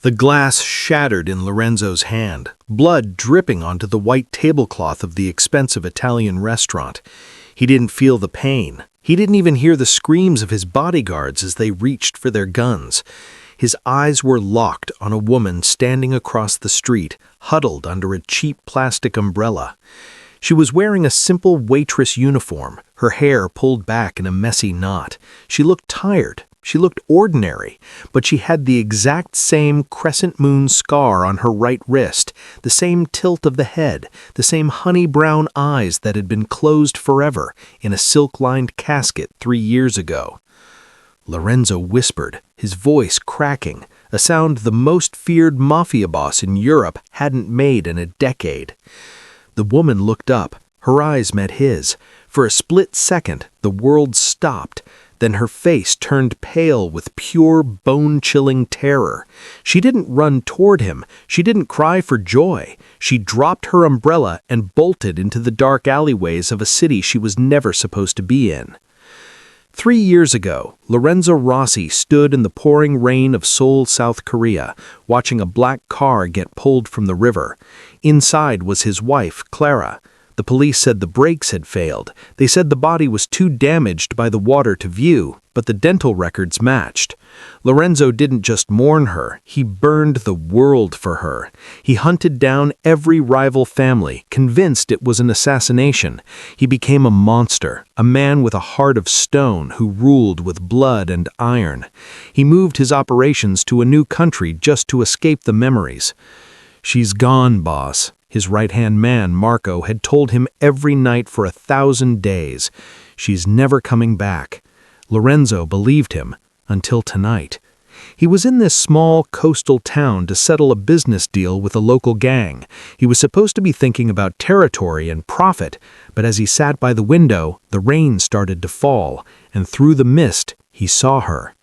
The glass shattered in Lorenzo's hand, blood dripping onto the white tablecloth of the expensive Italian restaurant. He didn't feel the pain. He didn't even hear the screams of his bodyguards as they reached for their guns. His eyes were locked on a woman standing across the street, huddled under a cheap plastic umbrella. She was wearing a simple waitress uniform, her hair pulled back in a messy knot. She looked tired. She looked ordinary, but she had the exact same crescent moon scar on her right wrist, the same tilt of the head, the same honey-brown eyes that had been closed forever in a silk-lined casket 3 years ago. Lorenzo whispered, his voice cracking, a sound the most feared Mafia boss in Europe hadn't made in a decade. The woman looked up. Her eyes met his. For a split second, the world stopped. Then her face turned pale with pure, bone-chilling terror. She didn't run toward him. She didn't cry for joy. She dropped her umbrella and bolted into the dark alleyways of a city she was never supposed to be in. 3 years ago, Lorenzo Rossi stood in the pouring rain of Seoul, South Korea, watching a black car get pulled from the river. Inside was his wife, Clara. The police said the brakes had failed. They said the body was too damaged by the water to view, but the dental records matched. Lorenzo didn't just mourn her, he burned the world for her. He hunted down every rival family, convinced it was an assassination. He became a monster, a man with a heart of stone who ruled with blood and iron. He moved his operations to a new country just to escape the memories. "She's gone, boss." His right-hand man, Marco, had told him every night for 1,000 days. "She's never coming back." Lorenzo believed him, until tonight. He was in this small coastal town to settle a business deal with a local gang. He was supposed to be thinking about territory and profit, but as he sat by the window, the rain started to fall, and through the mist, he saw her.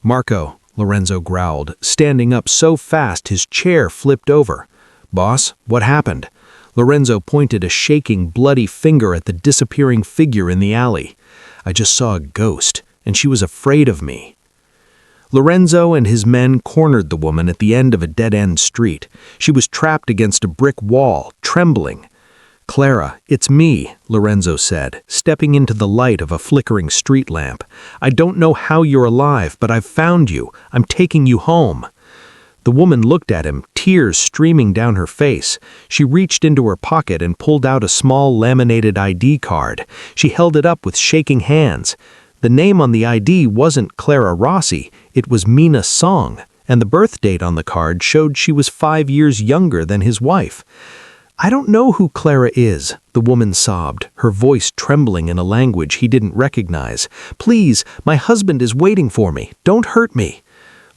"Marco," Lorenzo growled, standing up so fast his chair flipped over. "Boss, what happened?" Lorenzo pointed a shaking, bloody finger at the disappearing figure in the alley. "I just saw a ghost, and she was afraid of me." Lorenzo and his men cornered the woman at the end of a dead-end street. She was trapped against a brick wall, trembling. "Clara, it's me," Lorenzo said, stepping into the light of a flickering street lamp. "I don't know how you're alive, but I've found you. I'm taking you home." The woman looked at him, tears streaming down her face. She reached into her pocket and pulled out a small laminated ID card. She held it up with shaking hands. The name on the ID wasn't Clara Rossi, it was Mina Song, and the birth date on the card showed she was 5 years younger than his wife. "I don't know who Clara is," the woman sobbed, her voice trembling in a language he didn't recognize. "Please, my husband is waiting for me. Don't hurt me."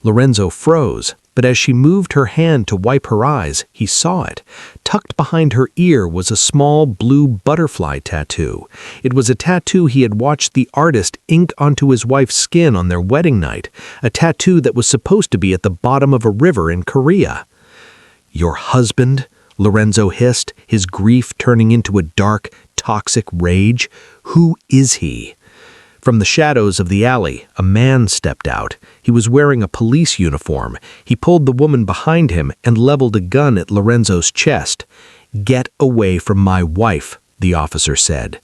Lorenzo froze, but as she moved her hand to wipe her eyes, he saw it. Tucked behind her ear was a small blue butterfly tattoo. It was a tattoo he had watched the artist ink onto his wife's skin on their wedding night, a tattoo that was supposed to be at the bottom of a river in Korea. "Your husband?" Lorenzo hissed, his grief turning into a dark, toxic rage. "Who is he?" From the shadows of the alley, a man stepped out. He was wearing a police uniform. He pulled the woman behind him and leveled a gun at Lorenzo's chest. "Get away from my wife," the officer said.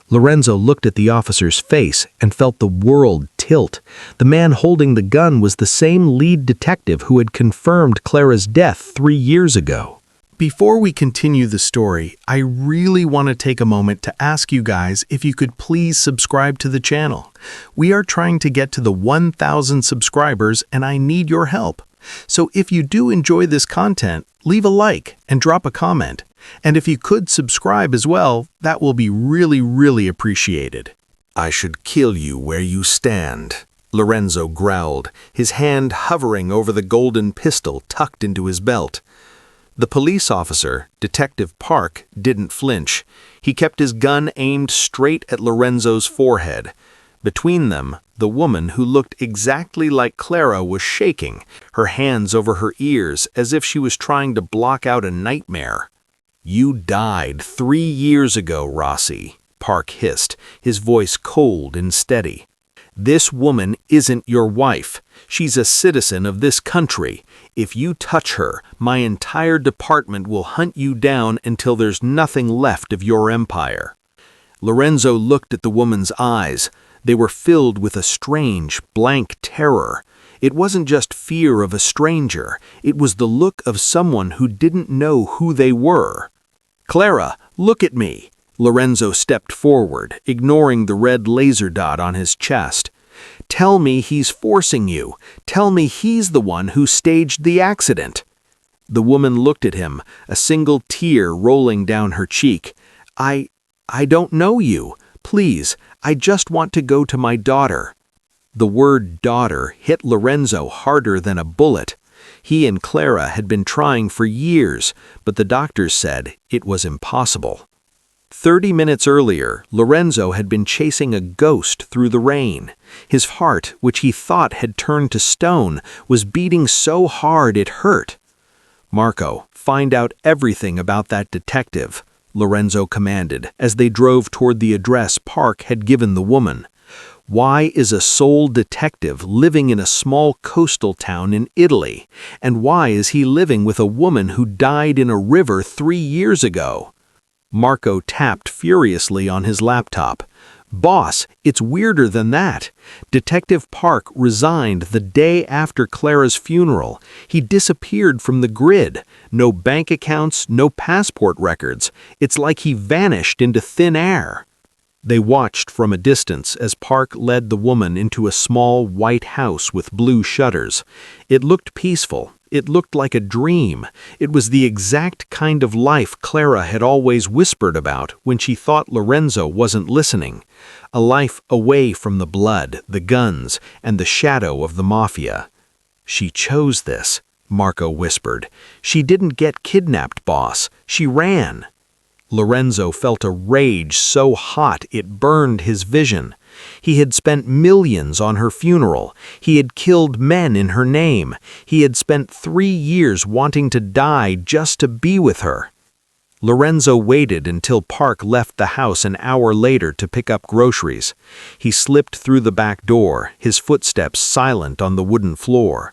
Lorenzo looked at the officer's face and felt the world tilt. The man holding the gun was the same lead detective who had confirmed Clara's death 3 years ago. Before we continue the story, I really want to take a moment to ask you guys if you could please subscribe to the channel. We are trying to get to the 1,000 subscribers and I need your help. So if you do enjoy this content, leave a like and drop a comment. And if you could subscribe as well, that will be really appreciated. "I should kill you where you stand," Lorenzo growled, his hand hovering over the golden pistol tucked into his belt. The police officer, Detective Park, didn't flinch. He kept his gun aimed straight at Lorenzo's forehead. Between them, the woman who looked exactly like Clara was shaking, her hands over her ears as if she was trying to block out a nightmare. "You died 3 years ago, Rossi," Park hissed, his voice cold and steady. This woman isn't your wife. She's a citizen of this country. If you touch her, my entire department will hunt you down until there's nothing left of your empire." Lorenzo looked at the woman's eyes. They were filled with a strange, blank terror. It wasn't just fear of a stranger. It was the look of someone who didn't know who they were. "Clara, look at me." Lorenzo stepped forward, ignoring the red laser dot on his chest. "Tell me he's forcing you. Tell me he's the one who staged the accident." The woman looked at him, a single tear rolling down her cheek. I don't know you. Please, I just want to go to my daughter." The word daughter hit Lorenzo harder than a bullet. He and Clara had been trying for years, but the doctors said it was impossible. 30 minutes earlier, Lorenzo had been chasing a ghost through the rain. His heart, which he thought had turned to stone, was beating so hard it hurt. "Marco, find out everything about that detective," Lorenzo commanded as they drove toward the address Park had given the woman. Why is a Seoul detective living in a small coastal town in Italy? And why is he living with a woman who died in a river 3 years ago? Marco tapped furiously on his laptop. "Boss, it's weirder than that. Detective Park resigned the day after Clara's funeral. He disappeared from the grid. No bank accounts, no passport records. It's like he vanished into thin air." They watched from a distance as Park led the woman into a small white house with blue shutters. It looked peaceful. It looked like a dream. It was the exact kind of life Clara had always whispered about when she thought Lorenzo wasn't listening. A life away from the blood, the guns, and the shadow of the Mafia. "She chose this," Marco whispered. "She didn't get kidnapped, boss. She ran." Lorenzo felt a rage so hot it burned his vision. He had spent millions on her funeral. He had killed men in her name. He had spent 3 years wanting to die just to be with her. Lorenzo waited until Park left the house an hour later to pick up groceries. He slipped through the back door, his footsteps silent on the wooden floor.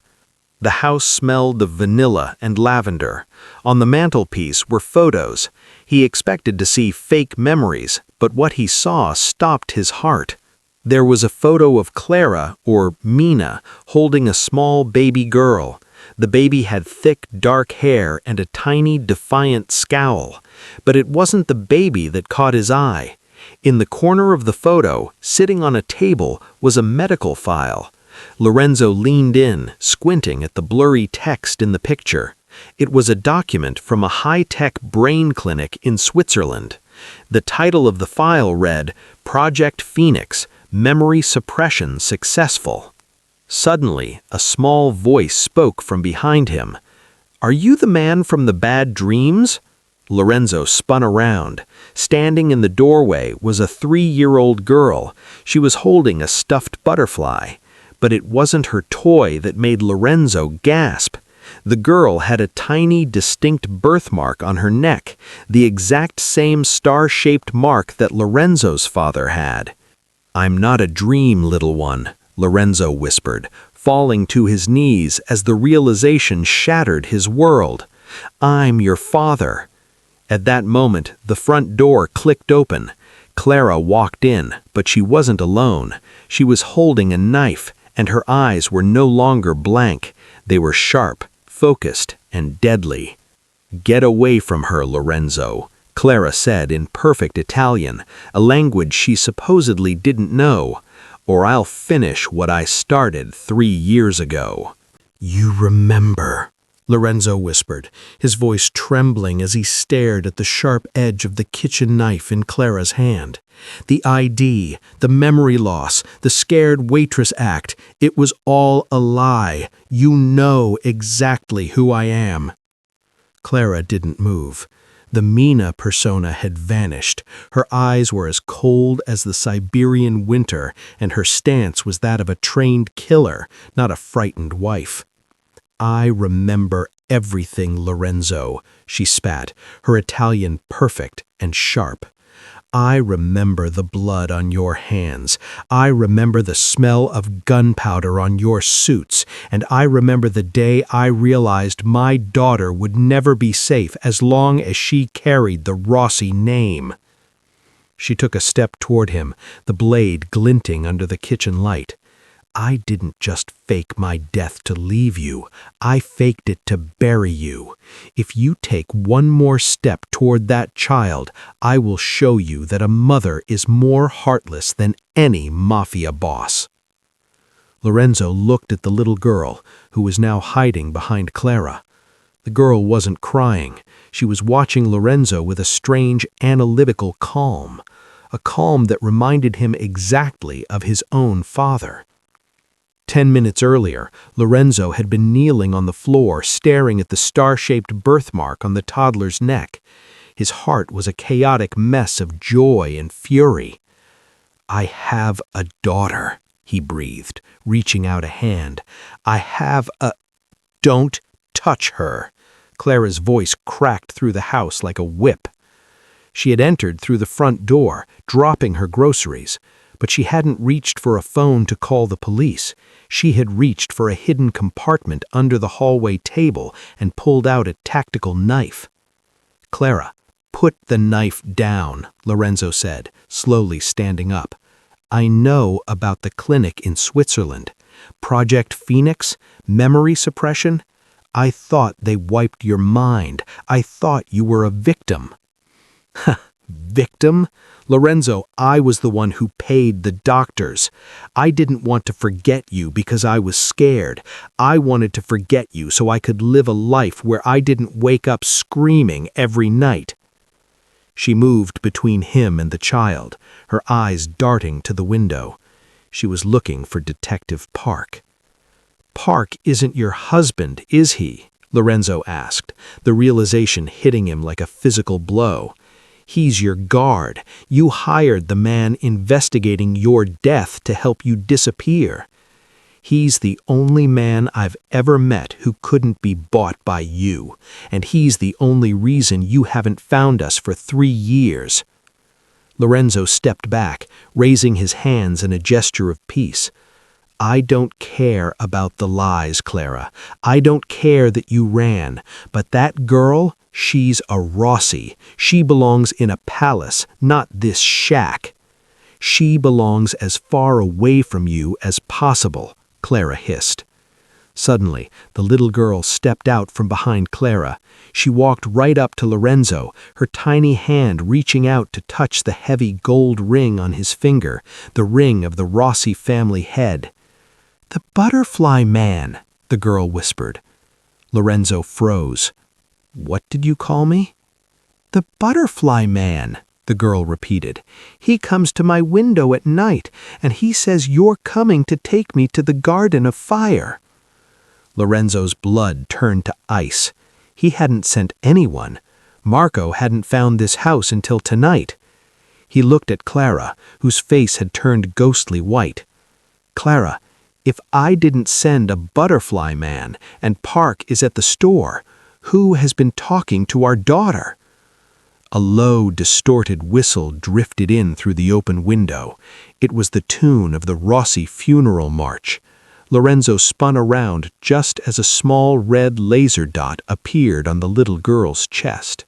The house smelled of vanilla and lavender. On the mantelpiece were photos. He expected to see fake memories, but what he saw stopped his heart. There was a photo of Clara, or Mina, holding a small baby girl. The baby had thick, dark hair and a tiny, defiant scowl. But it wasn't the baby that caught his eye. In the corner of the photo, sitting on a table, was a medical file. Lorenzo leaned in, squinting at the blurry text in the picture. It was a document from a high-tech brain clinic in Switzerland. The title of the file read, "Project Phoenix, Memory Suppression Successful." Suddenly, a small voice spoke from behind him. "Are you the man from the bad dreams?" Lorenzo spun around. Standing in the doorway was a 3-year-old girl. She was holding a stuffed butterfly. But it wasn't her toy that made Lorenzo gasp. The girl had a tiny, distinct birthmark on her neck, the exact same star-shaped mark that Lorenzo's father had. "I'm not a dream, little one," Lorenzo whispered, falling to his knees as the realization shattered his world. "I'm your father." At that moment, the front door clicked open. Clara walked in, but she wasn't alone. She was holding a knife, and her eyes were no longer blank. They were sharp, focused, and deadly. "Get away from her, Lorenzo," Clara said in perfect Italian, a language she supposedly didn't know, "or I'll finish what I started 3 years ago." "You remember," Lorenzo whispered, his voice trembling as he stared at the sharp edge of the kitchen knife in Clara's hand. The ID, the memory loss, the scared waitress act, it was all a lie. "You know exactly who I am." Clara didn't move. The Mina persona had vanished. Her eyes were as cold as the Siberian winter, and her stance was that of a trained killer, not a frightened wife. "I remember everything, Lorenzo," she spat, her Italian perfect and sharp. I remember the blood on your hands. I remember the smell of gunpowder on your suits, and I remember the day I realized my daughter would never be safe as long as she carried the Rossi name." She took a step toward him, the blade glinting under the kitchen light. "I didn't just fake my death to leave you. I faked it to bury you. If you take one more step toward that child, I will show you that a mother is more heartless than any mafia boss." Lorenzo looked at the little girl, who was now hiding behind Clara. The girl wasn't crying. She was watching Lorenzo with a strange, analytical calm, a calm that reminded him exactly of his own father. 10 minutes earlier, Lorenzo had been kneeling on the floor staring at the star-shaped birthmark on the toddler's neck. His heart was a chaotic mess of joy and fury. "I have a daughter," he breathed, reaching out a hand. "I have a—" "Don't touch her." Clara's voice cracked through the house like a whip. She had entered through the front door, dropping her groceries, but she hadn't reached for a phone to call the police. She had reached for a hidden compartment under the hallway table and pulled out a tactical knife. "Clara, put the knife down," Lorenzo said, slowly standing up. "I know about the clinic in Switzerland. Project Phoenix, memory suppression. I thought they wiped your mind. I thought you were a victim." "Victim? Lorenzo, I was the one who paid the doctors. I didn't want to forget you because I was scared. I wanted to forget you so I could live a life where I didn't wake up screaming every night." She moved between him and the child, her eyes darting to the window. She was looking for Detective Park. "Park isn't your husband, is he?" Lorenzo asked, the realization hitting him like a physical blow. "He's your guard. You hired the man investigating your death to help you disappear. He's the only man I've ever met who couldn't be bought by you, and he's the only reason you haven't found us for 3 years." Lorenzo stepped back, raising his hands in a gesture of peace. "I don't care about the lies, Clara. I don't care that you ran, but that girl, she's a Rossi. She belongs in a palace, not this shack. She belongs as far away from you as possible," Clara hissed. Suddenly, the little girl stepped out from behind Clara. She walked right up to Lorenzo, her tiny hand reaching out to touch the heavy gold ring on his finger, the ring of the Rossi family head. "The butterfly man," the girl whispered. Lorenzo froze. "What did you call me?" "The butterfly man," the girl repeated. "He comes to my window at night, and he says you're coming to take me to the Garden of Fire." Lorenzo's blood turned to ice. He hadn't sent anyone. Marco hadn't found this house until tonight. He looked at Clara, whose face had turned ghostly white. "Clara, if I didn't send a butterfly man and Park is at the store, who has been talking to our daughter?" A low, distorted whistle drifted in through the open window. It was the tune of the Rossi funeral march. Lorenzo spun around just as a small red laser dot appeared on the little girl's chest.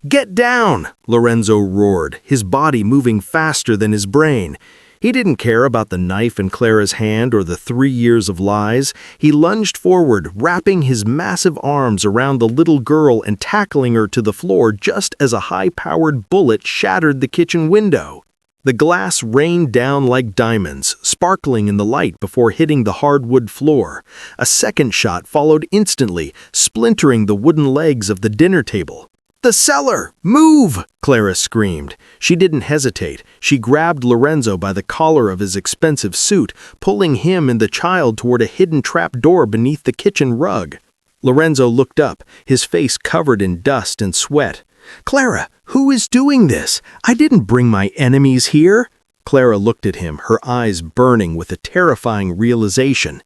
"Get down!" Lorenzo roared, his body moving faster than his brain. He didn't care about the knife in Clara's hand or the 3 years of lies. He lunged forward, wrapping his massive arms around the little girl and tackling her to the floor just as a high-powered bullet shattered the kitchen window. The glass rained down like diamonds, sparkling in the light before hitting the hardwood floor. A second shot followed instantly, splintering the wooden legs of the dinner table. "The cellar! Move!" Clara screamed. She didn't hesitate. She grabbed Lorenzo by the collar of his expensive suit, pulling him and the child toward a hidden trap door beneath the kitchen rug. Lorenzo looked up, his face covered in dust and sweat. "Clara, who is doing this? I didn't bring my enemies here." Clara looked at him, her eyes burning with a terrifying realization.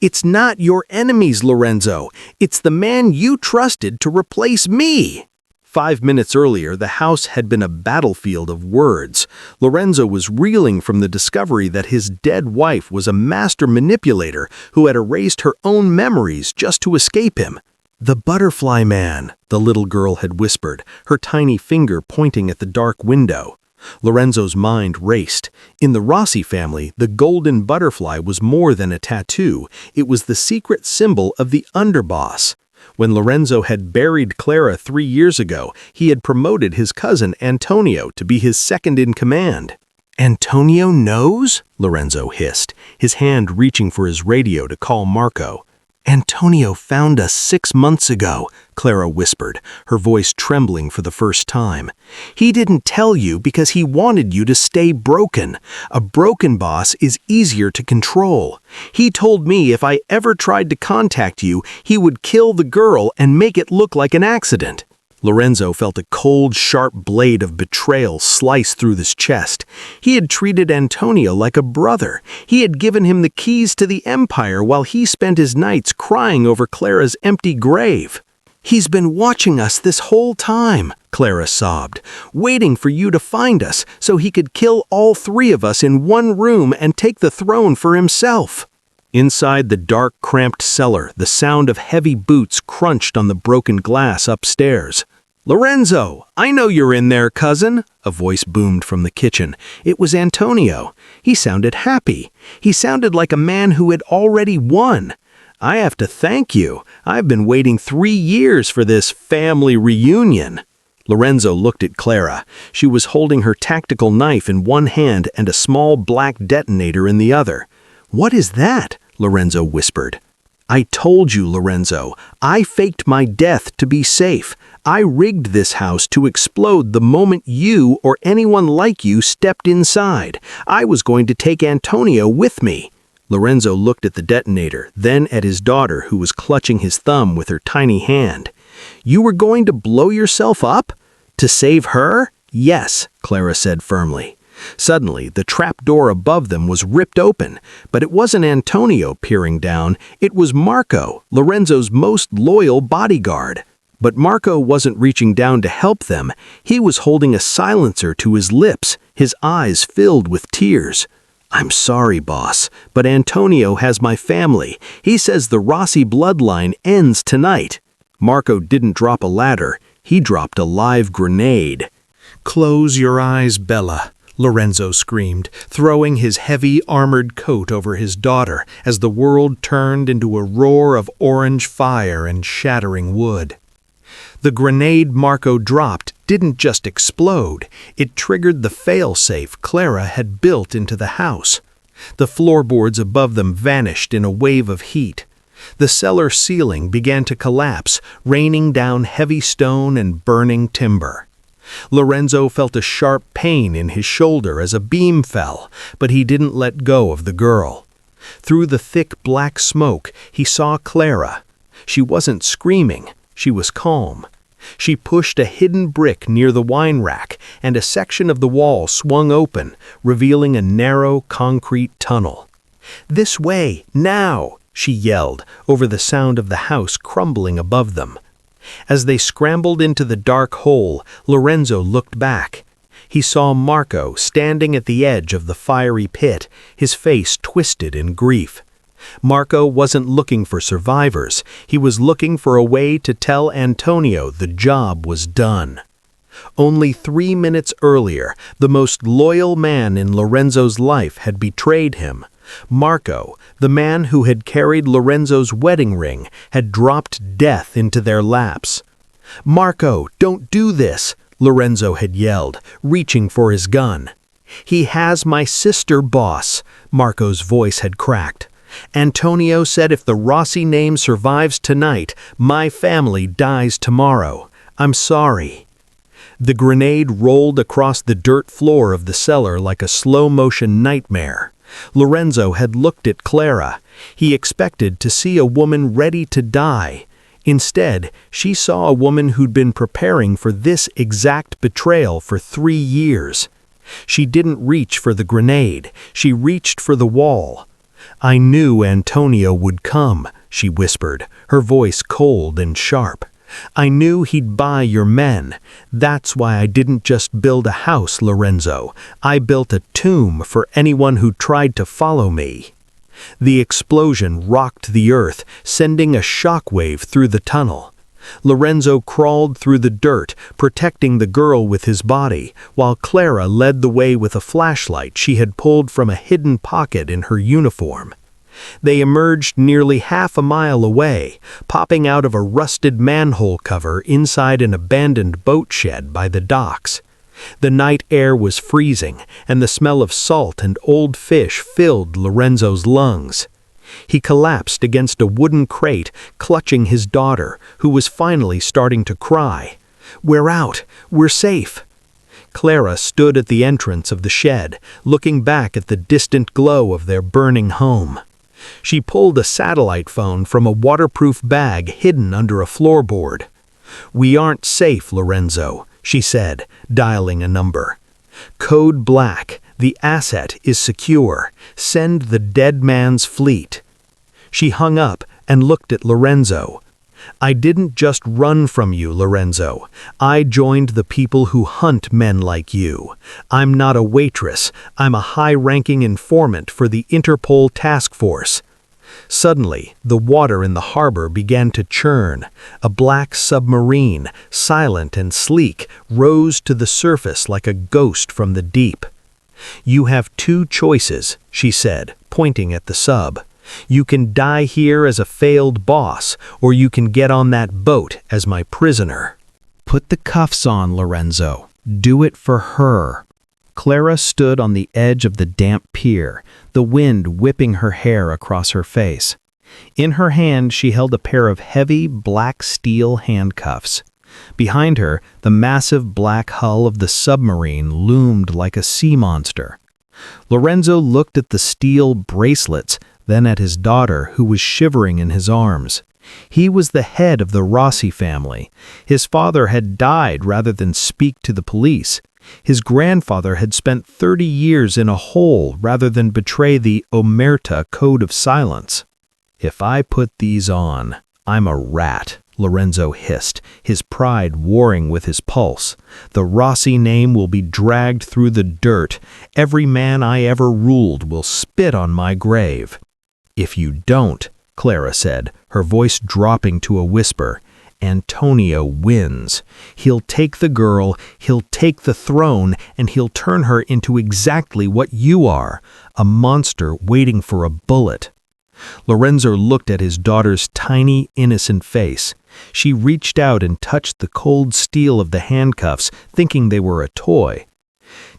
"It's not your enemies, Lorenzo. It's the man you trusted to replace me." 5 minutes earlier, the house had been a battlefield of words. Lorenzo was reeling from the discovery that his dead wife was a master manipulator who had erased her own memories just to escape him. "The butterfly man," the little girl had whispered, her tiny finger pointing at the dark window. Lorenzo's mind raced. In the Rossi family, the golden butterfly was more than a tattoo. It was the secret symbol of the underboss. When Lorenzo had buried Clara 3 years ago, he had promoted his cousin Antonio to be his second in command. "Antonio knows?" Lorenzo hissed, his hand reaching for his radio to call Marco. "Antonio found us 6 months ago," Clara whispered, her voice trembling for the first time. "He didn't tell you because he wanted you to stay broken. A broken boss is easier to control. He told me if I ever tried to contact you, he would kill the girl and make it look like an accident." Lorenzo felt a cold, sharp blade of betrayal slice through his chest. He had treated Antonio like a brother. He had given him the keys to the empire while he spent his nights crying over Clara's empty grave. "He's been watching us this whole time," Clara sobbed, "waiting for you to find us so he could kill all 3 of us in one room and take the throne for himself." Inside the dark, cramped cellar, the sound of heavy boots crunched on the broken glass upstairs. "Lorenzo, I know you're in there, cousin," a voice boomed from the kitchen. It was Antonio. He sounded happy. He sounded like a man who had already won. "I have to thank you. I've been waiting 3 years for this family reunion." Lorenzo looked at Clara. She was holding her tactical knife in one hand and a small black detonator in the other. "What is that?" Lorenzo whispered. "I told you, Lorenzo. I faked my death to be safe. I rigged this house to explode the moment you or anyone like you stepped inside. I was going to take Antonio with me." Lorenzo looked at the detonator, then at his daughter who was clutching his thumb with her tiny hand. "You were going to blow yourself up? To save her?" "Yes," Clara said firmly. Suddenly, the trap door above them was ripped open, but it wasn't Antonio peering down, it was Marco, Lorenzo's most loyal bodyguard. But Marco wasn't reaching down to help them, he was holding a silencer to his lips, his eyes filled with tears. "I'm sorry, boss, but Antonio has my family. He says the Rossi bloodline ends tonight." Marco didn't drop a ladder, he dropped a live grenade. "Close your eyes, Bella," Lorenzo screamed, throwing his heavy armored coat over his daughter as the world turned into a roar of orange fire and shattering wood. The grenade Marco dropped didn't just explode, it triggered the fail-safe Clara had built into the house. The floorboards above them vanished in a wave of heat. The cellar ceiling began to collapse, raining down heavy stone and burning timber. Lorenzo felt a sharp pain in his shoulder as a beam fell, but he didn't let go of the girl. Through the thick black smoke, he saw Clara. She wasn't screaming, she was calm. She pushed a hidden brick near the wine rack, and a section of the wall swung open, revealing a narrow concrete tunnel. "This way, now!" she yelled, over the sound of the house crumbling above them. As they scrambled into the dark hole, Lorenzo looked back. He saw Marco standing at the edge of the fiery pit, his face twisted in grief. Marco wasn't looking for survivors, he was looking for a way to tell Antonio the job was done. Only 3 minutes earlier, the most loyal man in Lorenzo's life had betrayed him. Marco, the man who had carried Lorenzo's wedding ring, had dropped death into their laps. "Marco, don't do this!" Lorenzo had yelled, reaching for his gun. "He has my sister, boss," Marco's voice had cracked. "Antonio said if the Rossi name survives tonight, my family dies tomorrow. I'm sorry." The grenade rolled across the dirt floor of the cellar like a slow-motion nightmare. Lorenzo had looked at Clara. He expected to see a woman ready to die. Instead, she saw a woman who'd been preparing for this exact betrayal for 3 years. She didn't reach for the grenade, she reached for the wall. "I knew Antonio would come," she whispered, her voice cold and sharp. I knew he'd buy your men. That's why I didn't just build a house, Lorenzo. I built a tomb for anyone who tried to follow me." The explosion rocked the earth, sending a shockwave through the tunnel. Lorenzo crawled through the dirt, protecting the girl with his body, while Clara led the way with a flashlight she had pulled from a hidden pocket in her uniform. They emerged nearly half a mile away, popping out of a rusted manhole cover inside an abandoned boat shed by the docks. The night air was freezing, and the smell of salt and old fish filled Lorenzo's lungs. He collapsed against a wooden crate, clutching his daughter, who was finally starting to cry. "We're out! We're safe!" Clara stood at the entrance of the shed, looking back at the distant glow of their burning home. She pulled a satellite phone from a waterproof bag hidden under a floorboard. "We aren't safe, Lorenzo," she said, dialing a number. "Code Black. The asset is secure. Send the dead man's fleet." She hung up and looked at Lorenzo. "I didn't just run from you, Lorenzo. I joined the people who hunt men like you. I'm not a waitress. I'm a high-ranking informant for the Interpol task force." Suddenly, the water in the harbor began to churn. A black submarine, silent and sleek, rose to the surface like a ghost from the deep. "You have two choices," she said, pointing at the sub. "You can die here as a failed boss, or you can get on that boat as my prisoner." "Put the cuffs on, Lorenzo. Do it for her." Clara stood on the edge of the damp pier, the wind whipping her hair across her face. In her hand she held a pair of heavy black steel handcuffs. Behind her, the massive black hull of the submarine loomed like a sea monster. Lorenzo looked at the steel bracelets, then at his daughter, who was shivering in his arms. He was the head of the Rossi family. His father had died rather than speak to the police. His grandfather had spent 30 years in a hole rather than betray the Omerta code of silence. "If I put these on, I'm a rat," Lorenzo hissed, his pride warring with his pulse. "The Rossi name will be dragged through the dirt. Every man I ever ruled will spit on my grave." "If you don't," Clara said, her voice dropping to a whisper, "Antonio wins. He'll take the girl, he'll take the throne, and he'll turn her into exactly what you are, a monster waiting for a bullet." Lorenzo looked at his daughter's tiny, innocent face. She reached out and touched the cold steel of the handcuffs, thinking they were a toy.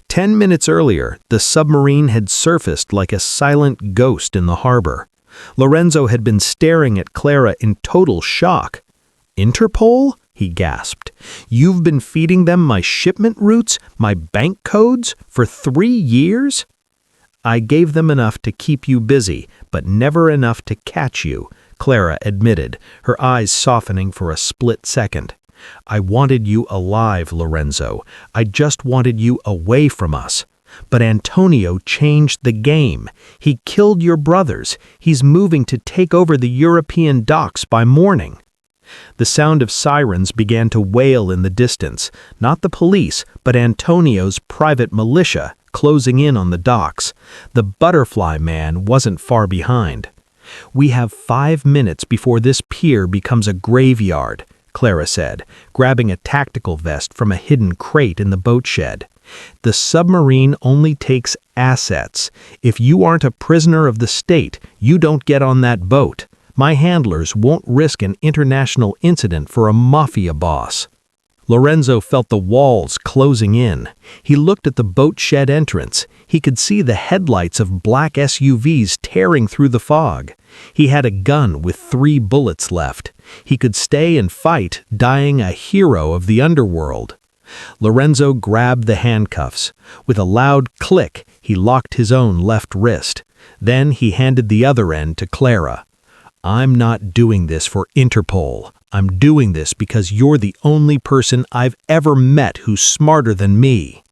10 minutes earlier, the submarine had surfaced like a silent ghost in the harbor. Lorenzo had been staring at Clara in total shock. "Interpol?" he gasped. "You've been feeding them my shipment routes, my bank codes, for 3 years?" "I gave them enough to keep you busy, but never enough to catch you," Clara admitted, her eyes softening for a split second. "I wanted you alive, Lorenzo. I just wanted you away from us. But Antonio changed the game. He killed your brothers. He's moving to take over the European docks by morning." The sound of sirens began to wail in the distance, not the police, but Antonio's private militia, closing in on the docks. The butterfly man wasn't far behind. "We have 5 minutes before this pier becomes a graveyard," Clara said, grabbing a tactical vest from a hidden crate in the boat shed. "The submarine only takes assets. If you aren't a prisoner of the state, you don't get on that boat. My handlers won't risk an international incident for a Mafia boss." Lorenzo felt the walls closing in. He looked at the boat shed entrance. He could see the headlights of black SUVs tearing through the fog. He had a gun with 3 bullets left. He could stay and fight, dying a hero of the underworld. Lorenzo grabbed the handcuffs. With a loud click, he locked his own left wrist. Then he handed the other end to Clara. "I'm not doing this for Interpol. I'm doing this because you're the only person I've ever met who's smarter than me."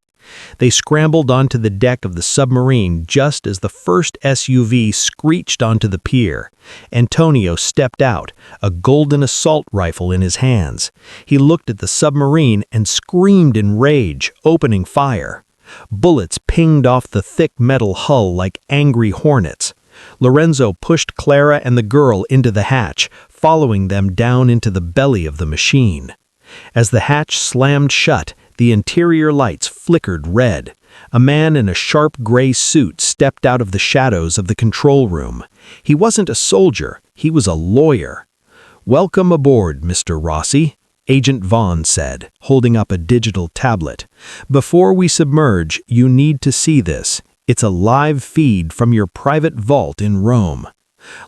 They scrambled onto the deck of the submarine just as the first SUV screeched onto the pier. Antonio stepped out, a golden assault rifle in his hands. He looked at the submarine and screamed in rage, opening fire. Bullets pinged off the thick metal hull like angry hornets. Lorenzo pushed Clara and the girl into the hatch, following them down into the belly of the machine. As the hatch slammed shut, the interior lights flickered red. A man in a sharp gray suit stepped out of the shadows of the control room. He wasn't a soldier, he was a lawyer. "Welcome aboard, Mr. Rossi," Agent Vaughn said, holding up a digital tablet. "Before we submerge, you need to see this. It's a live feed from your private vault in Rome."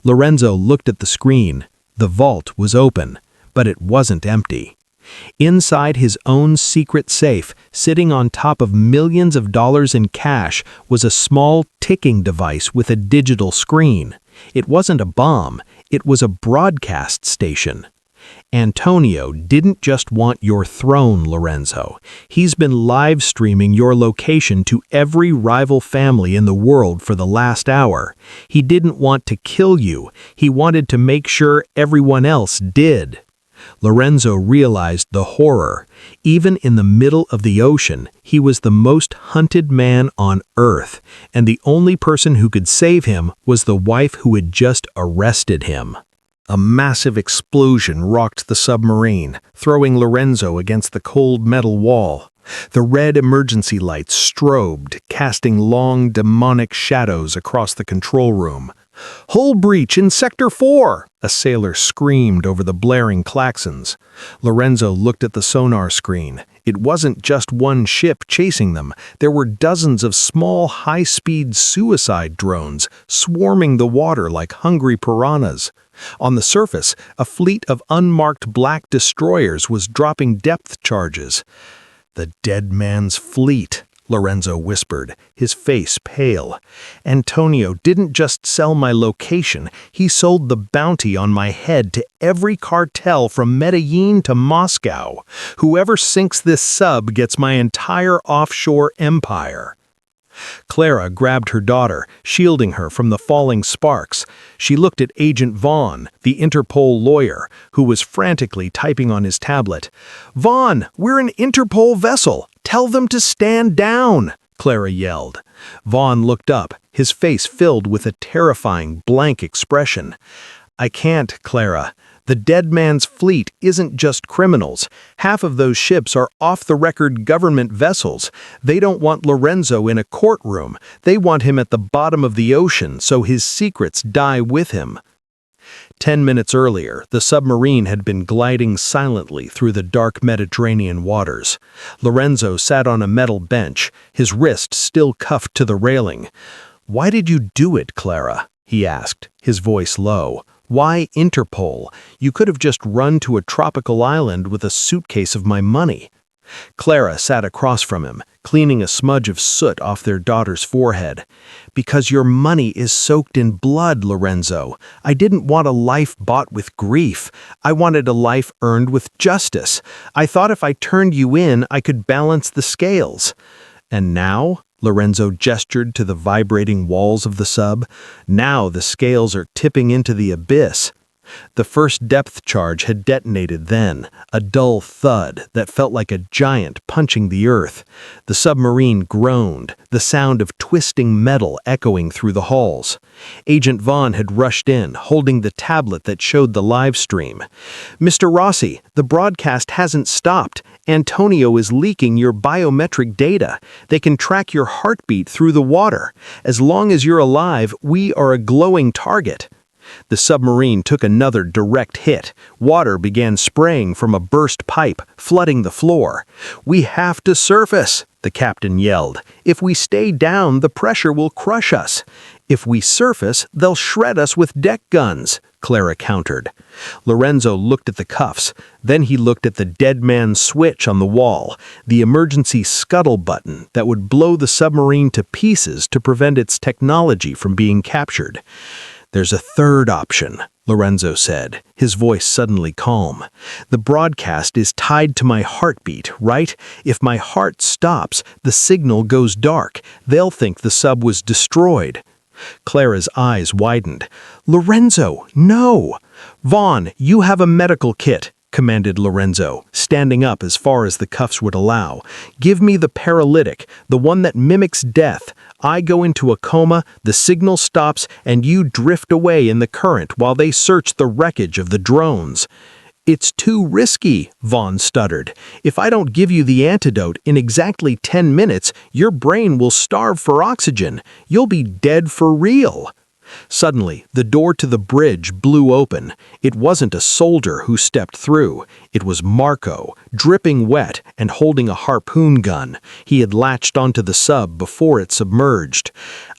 Lorenzo looked at the screen. The vault was open, but it wasn't empty. Inside his own secret safe, sitting on top of millions of dollars in cash, was a small ticking device with a digital screen. It wasn't a bomb, it was a broadcast station. Antonio didn't just want your throne, Lorenzo. He's been live streaming your location to every rival family in the world for the last hour. He didn't want to kill you, he wanted to make sure everyone else did. Lorenzo realized the horror. Even in the middle of the ocean, he was the most hunted man on Earth, and the only person who could save him was the wife who had just arrested him. A massive explosion rocked the submarine, throwing Lorenzo against the cold metal wall. The red emergency lights strobed, casting long, demonic shadows across the control room. "Hull breach in Sector 4!" a sailor screamed over the blaring klaxons. Lorenzo looked at the sonar screen. It wasn't just one ship chasing them. There were dozens of small, high-speed suicide drones swarming the water like hungry piranhas. On the surface, a fleet of unmarked black destroyers was dropping depth charges. "The dead man's fleet," Lorenzo whispered, his face pale. "Antonio didn't just sell my location, he sold the bounty on my head to every cartel from Medellin to Moscow. Whoever sinks this sub gets my entire offshore empire." Clara grabbed her daughter, shielding her from the falling sparks. She looked at Agent Vaughn, the Interpol lawyer, who was frantically typing on his tablet. "Vaughn, we're an Interpol vessel! Tell them to stand down!" Clara yelled. Vaughn looked up, his face filled with a terrifying, blank expression. "I can't, Clara. The dead man's fleet isn't just criminals. Half of those ships are off-the-record government vessels. They don't want Lorenzo in a courtroom. They want him at the bottom of the ocean so his secrets die with him." 10 minutes earlier, the submarine had been gliding silently through the dark Mediterranean waters. Lorenzo sat on a metal bench, his wrist still cuffed to the railing. "Why did you do it, Clara?" he asked, his voice low. "Why Interpol? You could have just run to a tropical island with a suitcase of my money." Clara sat across from him, cleaning a smudge of soot off their daughter's forehead. "Because your money is soaked in blood, Lorenzo. I didn't want a life bought with grief. I wanted a life earned with justice. I thought if I turned you in, I could balance the scales. And now?" Lorenzo gestured to the vibrating walls of the sub. "Now the scales are tipping into the abyss." The first depth charge had detonated then, a dull thud that felt like a giant punching the earth. The submarine groaned, the sound of twisting metal echoing through the halls. Agent Vaughn had rushed in, holding the tablet that showed the live stream. "Mr. Rossi, the broadcast hasn't stopped. Antonio is leaking your biometric data. They can track your heartbeat through the water. As long as you're alive, we are a glowing target." The submarine took another direct hit. Water began spraying from a burst pipe, flooding the floor. "We have to surface," the captain yelled. "If we stay down, the pressure will crush us. If we surface, they'll shred us with deck guns," Clara countered. Lorenzo looked at the cuffs. Then he looked at the dead man's switch on the wall, the emergency scuttle button that would blow the submarine to pieces to prevent its technology from being captured. There's a third option, Lorenzo said, his voice suddenly calm. The broadcast is tied to my heartbeat, right? If my heart stops, the signal goes dark. They'll think the sub was destroyed. Clara's eyes widened. Lorenzo, no! Vaughn, you have a medical kit, commanded Lorenzo, standing up as far as the cuffs would allow. Give me the paralytic, the one that mimics death. I go into a coma, the signal stops, and you drift away in the current while they search the wreckage of the drones. It's too risky, Vaughn stuttered. If I don't give you the antidote in exactly 10 minutes, your brain will starve for oxygen. You'll be dead for real. Suddenly, the door to the bridge blew open. It wasn't a soldier who stepped through. It was Marco, dripping wet and holding a harpoon gun. He had latched onto the sub before it submerged.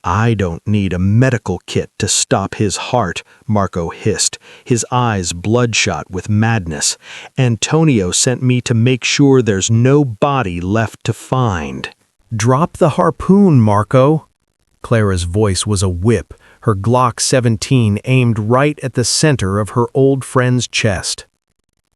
I don't need a medical kit to stop his heart, Marco hissed, his eyes bloodshot with madness. Antonio sent me to make sure there's no body left to find. Drop the harpoon, Marco. Clara's voice was a whip, her Glock 17 aimed right at the center of her old friend's chest.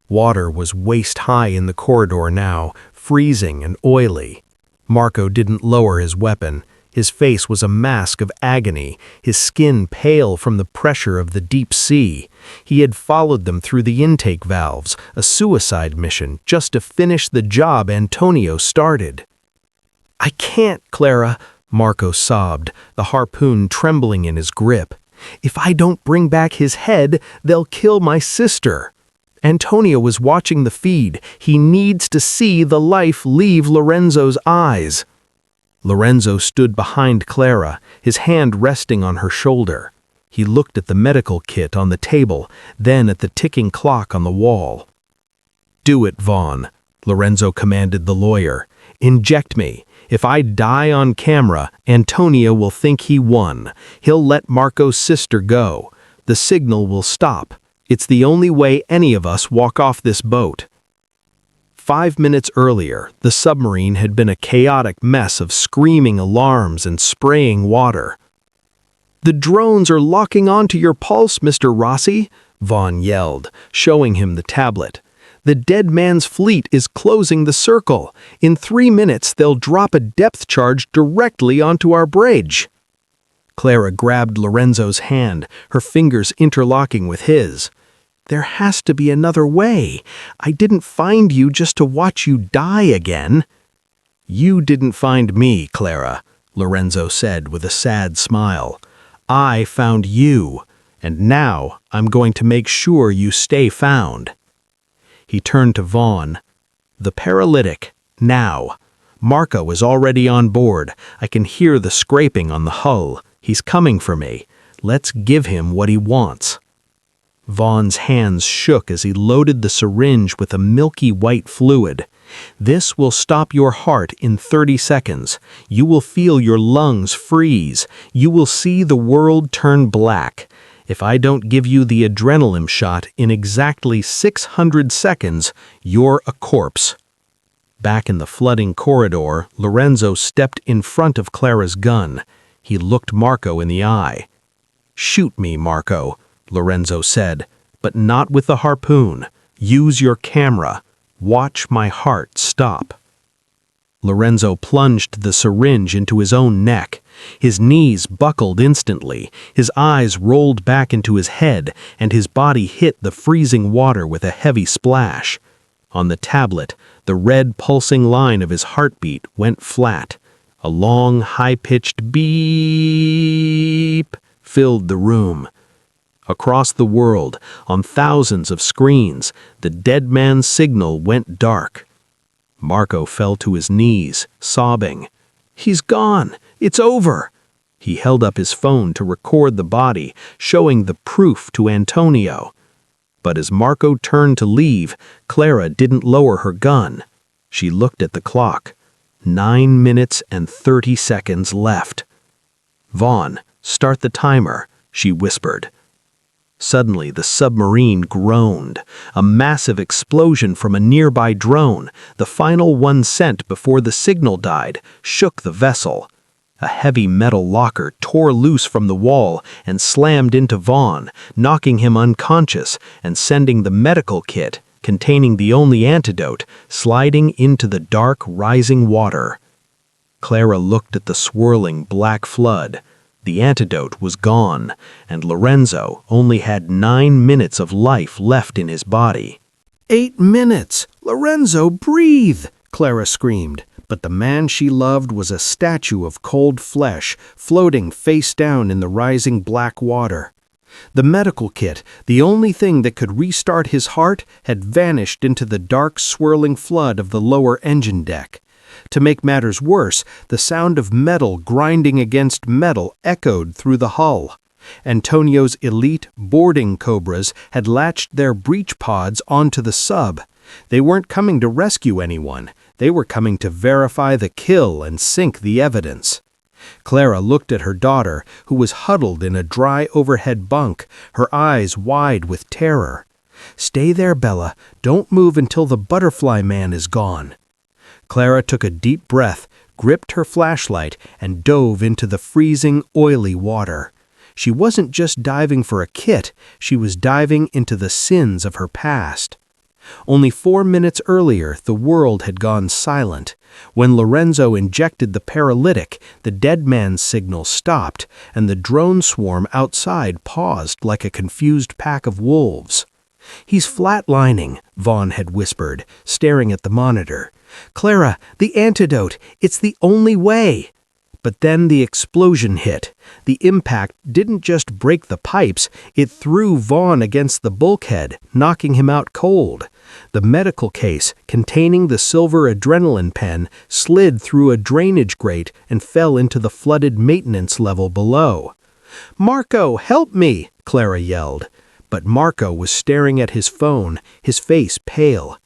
Water was waist-high in the corridor now, freezing and oily. Marco didn't lower his weapon. His face was a mask of agony, his skin pale from the pressure of the deep sea. He had followed them through the intake valves, a suicide mission, just to finish the job Antonio started. I can't, Clara, Marco sobbed, the harpoon trembling in his grip. If I don't bring back his head, they'll kill my sister. Antonio was watching the feed. He needs to see the life leave Lorenzo's eyes. Lorenzo stood behind Clara, his hand resting on her shoulder. He looked at the medical kit on the table, then at the ticking clock on the wall. Do it, Vaughn, Lorenzo commanded the lawyer. Inject me. If I die on camera, Antonio will think he won. He'll let Marco's sister go. The signal will stop. It's the only way any of us walk off this boat. 5 minutes earlier, the submarine had been a chaotic mess of screaming alarms and spraying water. The drones are locking onto your pulse, Mr. Rossi, Vaughn yelled, showing him the tablet. The dead man's fleet is closing the circle. In 3 minutes, they'll drop a depth charge directly onto our bridge. Clara grabbed Lorenzo's hand, her fingers interlocking with his. There has to be another way. I didn't find you just to watch you die again. You didn't find me, Clara, Lorenzo said with a sad smile. I found you, and now I'm going to make sure you stay found. He turned to Vaughn. The paralytic, now. Marco is already on board. I can hear the scraping on the hull. He's coming for me. Let's give him what he wants. Vaughn's hands shook as he loaded the syringe with a milky white fluid. This will stop your heart in 30 seconds. You will feel your lungs freeze. You will see the world turn black. If I don't give you the adrenaline shot in exactly 600 seconds, you're a corpse. Back in the flooding corridor, Lorenzo stepped in front of Clara's gun. He looked Marco in the eye. Shoot me, Marco, Lorenzo said, but not with the harpoon. Use your camera. Watch my heart stop. Lorenzo plunged the syringe into his own neck. His knees buckled instantly, his eyes rolled back into his head, and his body hit the freezing water with a heavy splash. On the tablet, the red pulsing line of his heartbeat went flat. A long, high-pitched beep filled the room. Across the world, on thousands of screens, the dead man's signal went dark. Marco fell to his knees, sobbing. He's gone. It's over. He held up his phone to record the body, showing the proof to Antonio. But as Marco turned to leave, Clara didn't lower her gun. She looked at the clock. 9 minutes and 30 seconds left. Vaughn, start the timer, she whispered. Suddenly, the submarine groaned. A massive explosion from a nearby drone, the final one sent before the signal died, shook the vessel. A heavy metal locker tore loose from the wall and slammed into Vaughn, knocking him unconscious and sending the medical kit, containing the only antidote, sliding into the dark, rising water. Clara looked at the swirling black flood. The antidote was gone, and Lorenzo only had 9 minutes of life left in his body. 8 minutes! Lorenzo, breathe! Clara screamed. But the man she loved was a statue of cold flesh, floating face down in the rising black water. The medical kit, the only thing that could restart his heart, had vanished into the dark, swirling flood of the lower engine deck. To make matters worse, the sound of metal grinding against metal echoed through the hull. Antonio's elite boarding cobras had latched their breach pods onto the sub. They weren't coming to rescue anyone. They were coming to verify the kill and sink the evidence. Clara looked at her daughter, who was huddled in a dry overhead bunk, her eyes wide with terror. "Stay there, Bella. Don't move until the butterfly man is gone." Clara took a deep breath, gripped her flashlight, and dove into the freezing, oily water. She wasn't just diving for a kit, she was diving into the sins of her past. Only 4 minutes earlier, the world had gone silent. When Lorenzo injected the paralytic, the dead man's signal stopped, and the drone swarm outside paused like a confused pack of wolves. "He's flatlining," Vaughn had whispered, staring at the monitor. "Clara, the antidote! It's the only way!" But then the explosion hit. The impact didn't just break the pipes, it threw Vaughn against the bulkhead, knocking him out cold. The medical case, containing the silver adrenaline pen, slid through a drainage grate and fell into the flooded maintenance level below. "Marco, help me!" Clara yelled. But Marco was staring at his phone, his face pale.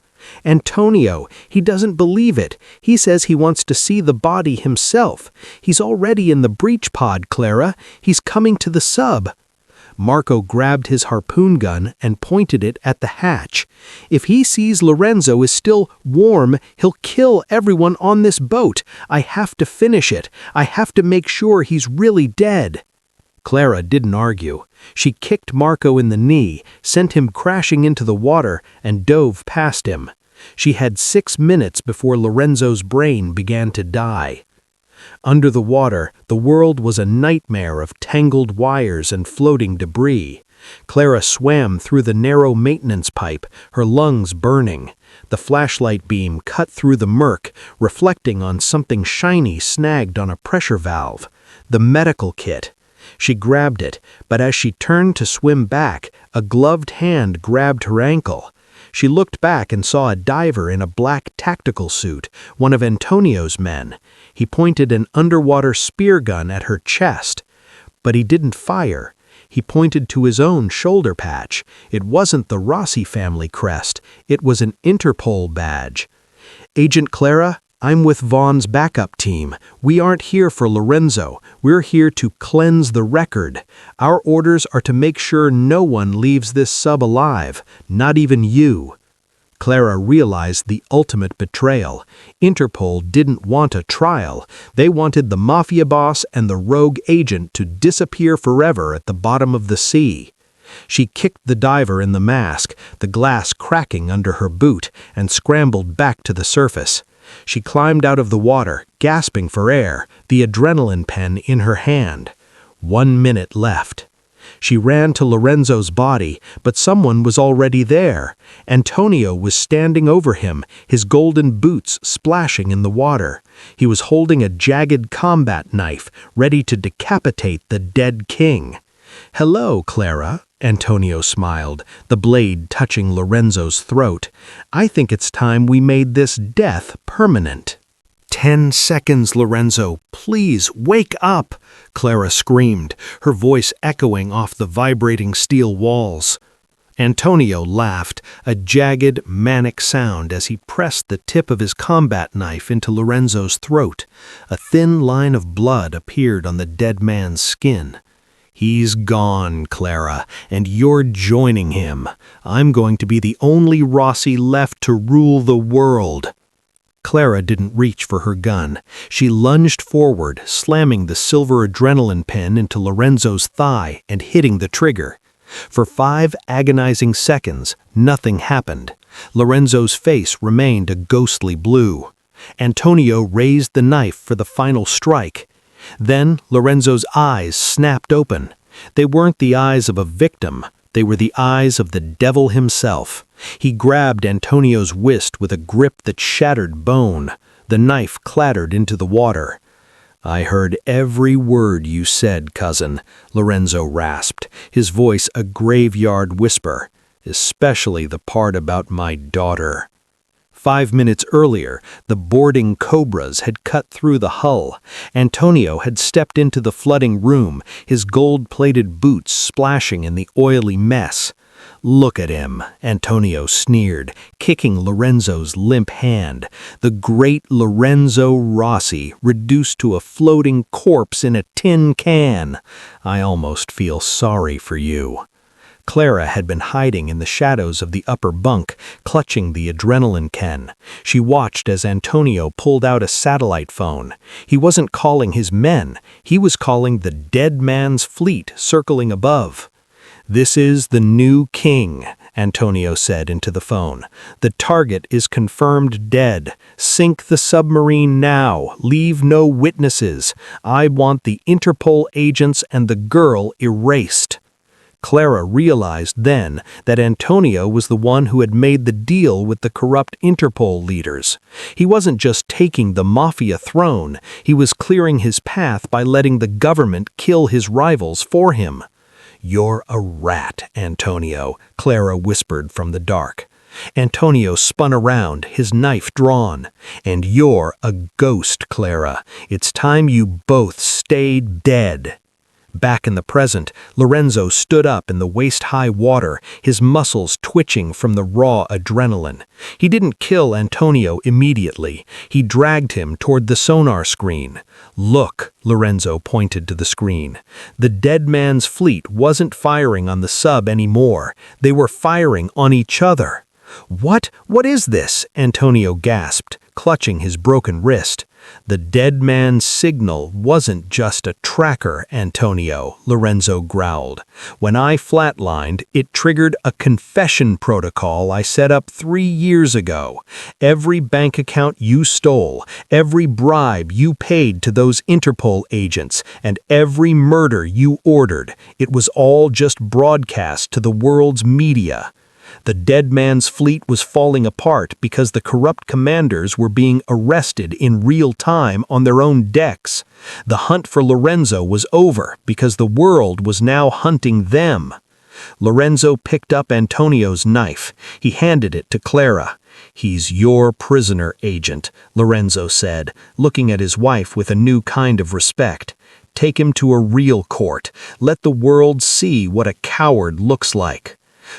"Antonio, he doesn't believe it. He says he wants to see the body himself. He's already in the breach pod, Clara. He's coming to the sub." Marco grabbed his harpoon gun and pointed it at the hatch. "If he sees Lorenzo is still warm, he'll kill everyone on this boat. I have to finish it. I have to make sure he's really dead." Clara didn't argue. She kicked Marco in the knee, sent him crashing into the water, and dove past him. She had 6 minutes before Lorenzo's brain began to die. Under the water, the world was a nightmare of tangled wires and floating debris. Clara swam through the narrow maintenance pipe, her lungs burning. The flashlight beam cut through the murk, reflecting on something shiny snagged on a pressure valve. The medical kit. She grabbed it, but as she turned to swim back, a gloved hand grabbed her ankle. She looked back and saw a diver in a black tactical suit, one of Antonio's men. He pointed an underwater spear gun at her chest. But he didn't fire. He pointed to his own shoulder patch. It wasn't the Rossi family crest. It was an Interpol badge. "Agent Clara, I'm with Vaughn's backup team. We aren't here for Lorenzo. We're here to cleanse the record. Our orders are to make sure no one leaves this sub alive, not even you." Clara realized the ultimate betrayal. Interpol didn't want a trial. They wanted the Mafia boss and the rogue agent to disappear forever at the bottom of the sea. She kicked the diver in the mask, the glass cracking under her boot, and scrambled back to the surface. She climbed out of the water, gasping for air, the adrenaline pen in her hand. 1 minute left. She ran to Lorenzo's body, but someone was already there. Antonio was standing over him, his golden boots splashing in the water. He was holding a jagged combat knife, ready to decapitate the dead king. "Hello, Clara," Antonio smiled, the blade touching Lorenzo's throat. "I think it's time we made this death permanent." 10 seconds, Lorenzo. Please, wake up!" Clara screamed, her voice echoing off the vibrating steel walls. Antonio laughed, a jagged, manic sound as he pressed the tip of his combat knife into Lorenzo's throat. A thin line of blood appeared on the dead man's skin. "He's gone, Clara, and you're joining him. I'm going to be the only Rossi left to rule the world." Clara didn't reach for her gun. She lunged forward, slamming the silver adrenaline pen into Lorenzo's thigh and hitting the trigger. For 5 agonizing seconds, nothing happened. Lorenzo's face remained a ghostly blue. Antonio raised the knife for the final strike. Then Lorenzo's eyes snapped open. They weren't the eyes of a victim. They were the eyes of the devil himself. He grabbed Antonio's wrist with a grip that shattered bone. The knife clattered into the water. "I heard every word you said, cousin," Lorenzo rasped, his voice a graveyard whisper, "especially the part about my daughter." 5 minutes earlier, the boarding cobras had cut through the hull. Antonio had stepped into the flooding room, his gold-plated boots splashing in the oily mess. "Look at him," Antonio sneered, kicking Lorenzo's limp hand. "The great Lorenzo Rossi, reduced to a floating corpse in a tin can. I almost feel sorry for you." Clara had been hiding in the shadows of the upper bunk, clutching the adrenaline can. She watched as Antonio pulled out a satellite phone. He wasn't calling his men, he was calling the dead man's fleet circling above. "This is the new king," Antonio said into the phone. "The target is confirmed dead. Sink the submarine now. Leave no witnesses. I want the Interpol agents and the girl erased." Clara realized then that Antonio was the one who had made the deal with the corrupt Interpol leaders. He wasn't just taking the Mafia throne, he was clearing his path by letting the government kill his rivals for him. "You're a rat, Antonio," Clara whispered from the dark. Antonio spun around, his knife drawn. "And you're a ghost, Clara. It's time you both stayed dead." Back in the present, Lorenzo stood up in the waist-high water, his muscles twitching from the raw adrenaline. He didn't kill Antonio immediately. He dragged him toward the sonar screen. "Look," Lorenzo pointed to the screen. The dead man's fleet wasn't firing on the sub anymore. They were firing on each other. What is this?" Antonio gasped, clutching his broken wrist. "The dead man's signal wasn't just a tracker, Antonio," Lorenzo growled. "When I flatlined, it triggered a confession protocol I set up 3 years ago. Every bank account you stole, every bribe you paid to those Interpol agents, and every murder you ordered, it was all just broadcast to the world's media. The dead man's fleet was falling apart because the corrupt commanders were being arrested in real time on their own decks. The hunt for Lorenzo was over because the world was now hunting them." Lorenzo picked up Antonio's knife. He handed it to Clara. "He's your prisoner, agent," Lorenzo said, looking at his wife with a new kind of respect. "Take him to a real court. Let the world see what a coward looks like."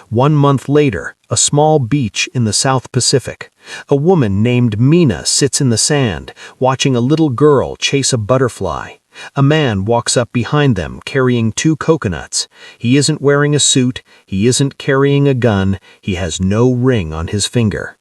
1 month later, a small beach in the South Pacific. A woman named Mina sits in the sand, watching a little girl chase a butterfly. A man walks up behind them, carrying 2 coconuts. He isn't wearing a suit, he isn't carrying a gun, he has no ring on his finger.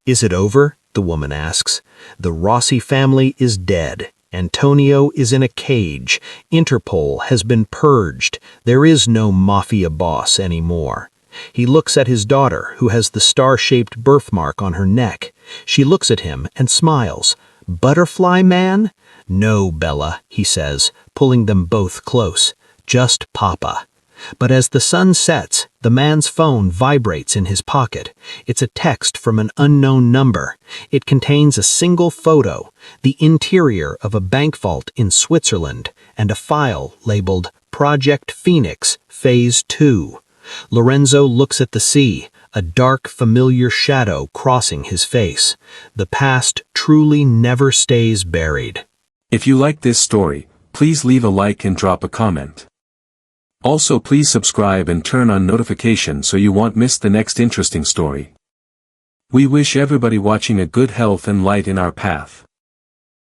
"Is it over?" the woman asks. "The Rossi family is dead. Antonio is in a cage. Interpol has been purged. There is no Mafia boss anymore." He looks at his daughter, who has the star-shaped birthmark on her neck. She looks at him and smiles. "Butterfly man?" "No, Bella," he says, pulling them both close. "Just Papa." But as the sun sets, the man's phone vibrates in his pocket. It's a text from an unknown number. It contains a single photo, the interior of a bank vault in Switzerland, and a file labeled Project Phoenix, Phase 2. Lorenzo looks at the sea, a dark, familiar shadow crossing his face. The past truly never stays buried. If you like this story, please leave a like and drop a comment. Also, please subscribe and turn on notifications so you won't miss the next interesting story. We wish everybody watching a good health and light in our path.